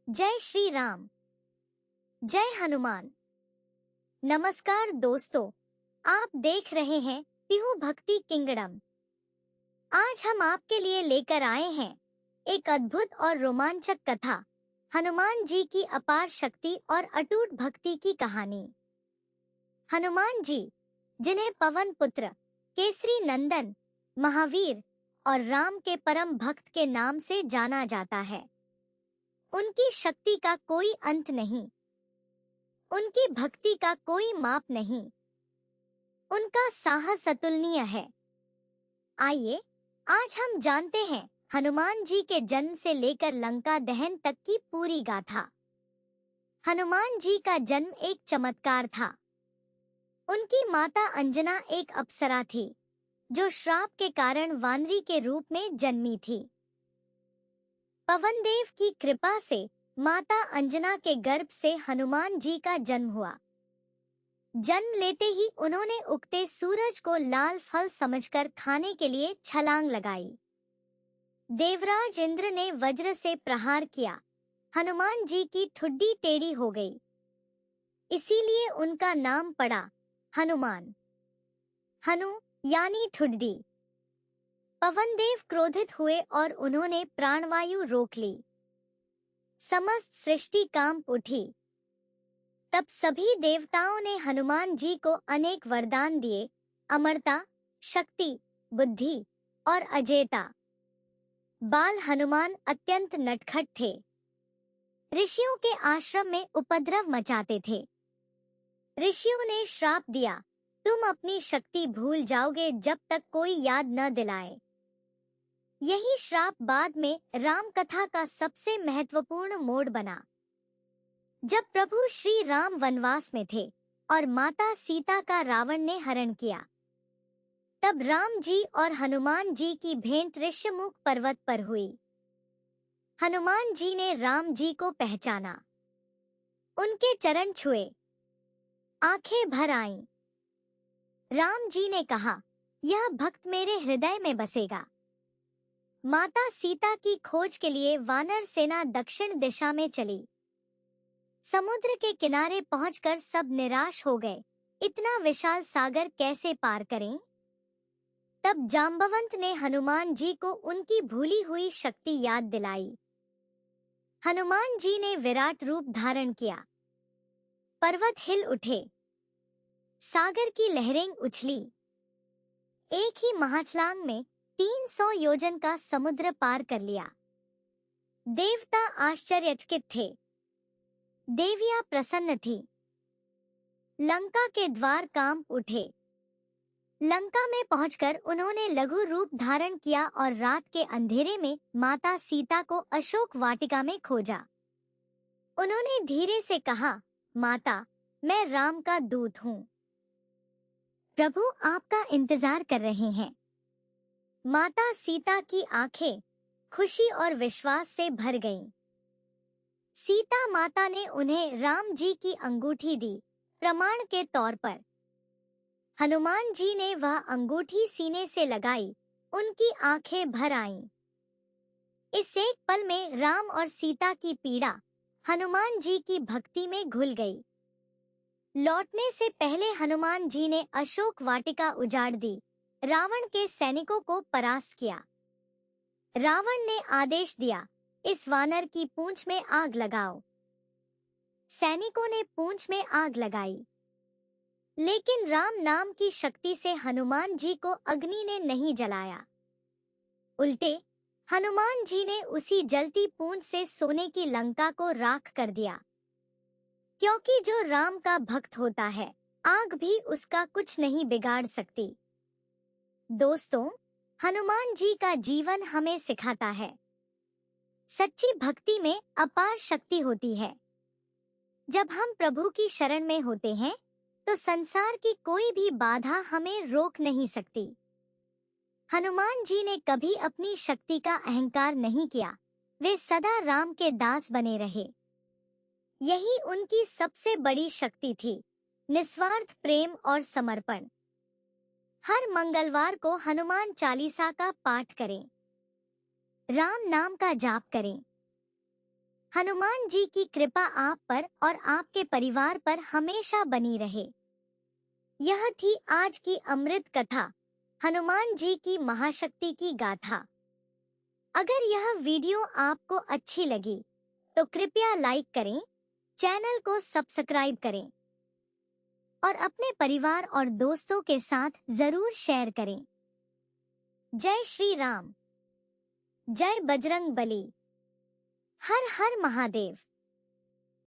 जय श्री राम। जय हनुमान। नमस्कार दोस्तों, आप देख रहे हैं पीहू भक्ति किंगडम। आज हम आपके लिए लेकर आए हैं एक अद्भुत और रोमांचक कथा, हनुमान जी की अपार शक्ति और अटूट भक्ति की कहानी। हनुमान जी, जिन्हें पवन पुत्र, केसरी नंदन, महावीर और राम के परम भक्त के नाम से जाना जाता है, उनकी शक्ति का कोई अंत नहीं, उनकी भक्ति का कोई माप नहीं, उनका साहस अतुलनीय है। आइए आज हम जानते हैं हनुमान जी के जन्म से लेकर लंका दहन तक की पूरी गाथा। हनुमान जी का जन्म एक चमत्कार था। उनकी माता अंजना एक अप्सरा थी, जो श्राप के कारण वानरी के रूप में जन्मी थी। पवनदेव की कृपा से माता अंजना के गर्भ से हनुमान जी का जन्म हुआ। जन्म लेते ही उन्होंने उगते सूरज को लाल फल समझकर खाने के लिए छलांग लगाई। देवराज इंद्र ने वज्र से प्रहार किया, हनुमान जी की ठुड्डी टेढ़ी हो गई। इसीलिए उनका नाम पड़ा हनुमान। हनु यानी ठुड्डी। पवनदेव क्रोधित हुए और उन्होंने प्राणवायु रोक ली। समस्त सृष्टि कांप उठी। तब सभी देवताओं ने हनुमान जी को अनेक वरदान दिए, अमरता, शक्ति, बुद्धि और अजेयता। बाल हनुमान अत्यंत नटखट थे। ऋषियों के आश्रम में उपद्रव मचाते थे। ऋषियों ने श्राप दिया, तुम अपनी शक्ति भूल जाओगे जब तक कोई याद न दिलाए। यही श्राप बाद में राम कथा का सबसे महत्वपूर्ण मोड़ बना। जब प्रभु श्री राम वनवास में थे और माता सीता का रावण ने हरण किया, तब राम जी और हनुमान जी की भेंट ऋष्यमुख पर्वत पर हुई। हनुमान जी ने राम जी को पहचाना, उनके चरण छुए, आंखें भर आईं। राम जी ने कहा, यह भक्त मेरे हृदय में बसेगा। माता सीता की खोज के लिए वानर सेना दक्षिण दिशा में चली। समुद्र के किनारे पहुंचकर सब निराश हो गए, इतना विशाल सागर कैसे पार करें? तब जांबवंत ने हनुमान जी को उनकी भूली हुई शक्ति याद दिलाई। हनुमान जी ने विराट रूप धारण किया। पर्वत हिल उठे, सागर की लहरें उछली। एक ही महाछलांग में 300 योजन का समुद्र पार कर लिया। देवता आश्चर्यचकित थे, देवियां प्रसन्न थी। लंका के द्वार कांप उठे। लंका में पहुंचकर उन्होंने लघु रूप धारण किया और रात के अंधेरे में माता सीता को अशोक वाटिका में खोजा। उन्होंने धीरे से कहा, माता, मैं राम का दूत हूँ। प्रभु आपका इंतजार कर रहे हैं। माता सीता की आंखें खुशी और विश्वास से भर गईं। सीता माता ने उन्हें राम जी की अंगूठी दी, प्रमाण के तौर पर। हनुमान जी ने वह अंगूठी सीने से लगाई, उनकी आंखें भर आईं। इस एक पल में राम और सीता की पीड़ा हनुमान जी की भक्ति में घुल गई। लौटने से पहले हनुमान जी ने अशोक वाटिका उजाड़ दी, रावण के सैनिकों को परास्त किया। रावण ने आदेश दिया, इस वानर की पूंछ में आग लगाओ। सैनिकों ने पूंछ में आग लगाई, लेकिन राम नाम की शक्ति से हनुमान जी को अग्नि ने नहीं जलाया। उल्टे हनुमान जी ने उसी जलती पूंछ से सोने की लंका को राख कर दिया। क्योंकि जो राम का भक्त होता है, आग भी उसका कुछ नहीं बिगाड़ सकती। दोस्तों, हनुमान जी का जीवन हमें सिखाता है, सच्ची भक्ति में अपार शक्ति होती है। जब हम प्रभु की शरण में होते हैं, तो संसार की कोई भी बाधा हमें रोक नहीं सकती। हनुमान जी ने कभी अपनी शक्ति का अहंकार नहीं किया, वे सदा राम के दास बने रहे। यही उनकी सबसे बड़ी शक्ति थी, निस्वार्थ प्रेम और समर्पण। हर मंगलवार को हनुमान चालीसा का पाठ करें, राम नाम का जाप करें। हनुमान जी की कृपा आप पर और आपके परिवार पर हमेशा बनी रहे। यह थी आज की अमृत कथा, हनुमान जी की महाशक्ति की गाथा। अगर यह वीडियो आपको अच्छी लगी तो कृपया लाइक करें, चैनल को सब्सक्राइब करें और अपने परिवार और दोस्तों के साथ जरूर शेयर करें। जय श्री राम, जय बजरंग बली, हर हर महादेव।